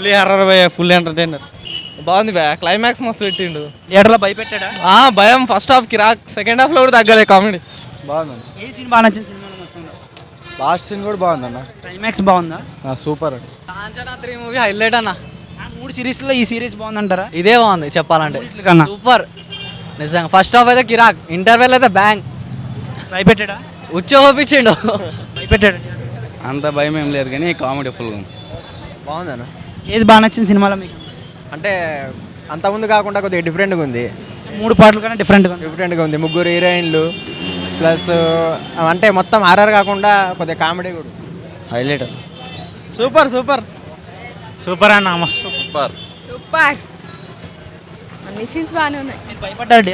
Fully horror భయ, full entertainer. బాగుంది భయ, క్లైమాక్స్ మస్తు పెట్టిండు. థియేటర్లో భయపెట్టాడా? భయం ఫస్ట్ హాఫ్ కిరాక్, సెకండ్ హాఫ్ లో కూడా తగ్గలే కామెడీ. బాగుందన్న. ఏ సీన్ బాగా నచ్చింది సినిమాలో మొత్తంలో? లాస్ట్ సీన్ కూడా బాగుందన్న. క్లైమాక్స్ బాగుందా? సూపర్. కాంచనా 3 మూవీ హైలైట్ అన్న. ఆ 3 సిరీస్లో ఈ సిరీస్ బాగుందంటారా? ఇదే బాగుంది చెప్పాలంటే, కన్నా సూపర్ నిజంగా. ఫస్ట్ హాఫ్ అయితే కిరాక్, ఇంటర్వెల్ అయితే బ్యాంగ్. భయపెట్టాడా? ఉచ్చ ఒప్పించిండు. భయపెట్టాడు. అంత భయం ఏం లేదు కానీ కామెడీ ఫుల్గా ఉంది. బాగుందన్న. ఏది బాగా నచ్చింది సినిమాలో మీకు? అంటే అంతకుముందు కాకుండా కొద్దిగా డిఫరెంట్గా ఉంది. 3 పాటలు కన్నా డిఫరెంట్గా ఉంది. 3 హీరోయిన్లు ప్లస్ అంటే మొత్తం హారర్ కాకుండా కొద్దిగా కామెడీ కూడా హైలైట్. సూపర్ సూపర్ సూపర్ అన్న, మస్తు సూపర్. సూపర్. అన్ని సీన్స్ బాగానే ఉన్నాయి. మీరు భయపడ్డాడు?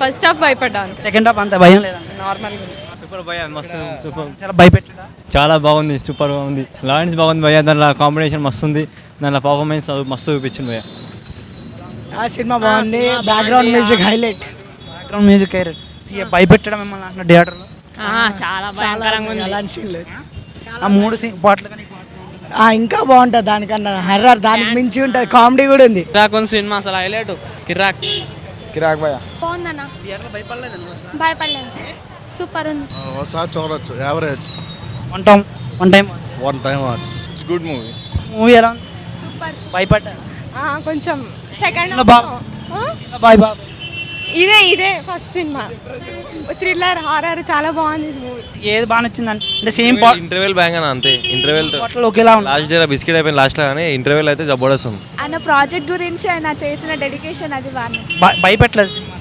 ఫస్ట్ హాఫ్ భయపడ్డాను, సెకండ్ హాఫ్ అంత భయం లేదండి? నార్మల్గా. సూపర్ భయ, మస్తు సూపర్. చాలా భయపెట్టాడా? చాలా బాగుంది, సూపర్ బాగుంది. లారెన్స్ బాగుంది భయ, దాంట్లో కాంబినేషన్ మస్తు ఉంది, దాంట్లో పర్ఫార్మెన్స్ మస్తు చూపించింది భయ. ఆ సినిమా బాగుంది, background music highlight. Background music highlight. భయపెట్టడం మిమ్మల్ని అంటున్నా థియేటర్లో? చాలా భయంకరంగా ఉంది. అలాంటి సీన్ లేదు. ఆ 3 పాటలు కానీ ఇంకా బాగుంటుంది దానికన్నా, హర్రర్ దానికి మించి ఉంటుంది, కామెడీ కూడా ఉంది. కిరాక్ ఉంది సినిమా, అసలు హైలైట్ కిరాక్. కిరాక్ భయ. బాగుందన్న, థియేటర్లో భయపడలేదు? భయపడలేదు, సూపర్ ఉంది. ఒకసారి చూడొచ్చు, average. One time watch. It's good movie. Movie ఎలా ఉంది? సూపర్. భయపడ్డారు? కొంచెం సెకండ్ బాయ్ బాబు. ఇదే ఫస్ట్ సినిమా, థ్రిల్లర్ హారర్ చాలా బాగుంది మూవీ. ఏది బాగా నచ్చింది అంటే సేమ్ ఇంటర్వెల్ బ్యాంగ్ అని అంతే. ఇంటర్వెల్ పాటలు ఒకేలా ఉంది. లాస్ట్ జర బిస్కెట్ అయిపోయింది లాస్ట్ లో, కానీ ఇంటర్వెల్ అయితే జబర్దస్త్. ఆయన ప్రాజెక్ట్ గురించి ఆయన చేసిన డెడికేషన్ అది బాగా. భయపెట్టలేదు cinema?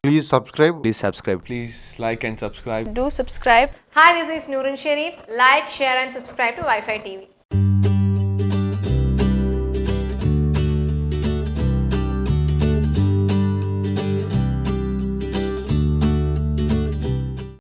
Please subscribe. Please like and subscribe. Do subscribe. Hi, this is Nurun Sharif. Like, share and subscribe to Wi-Fi TV.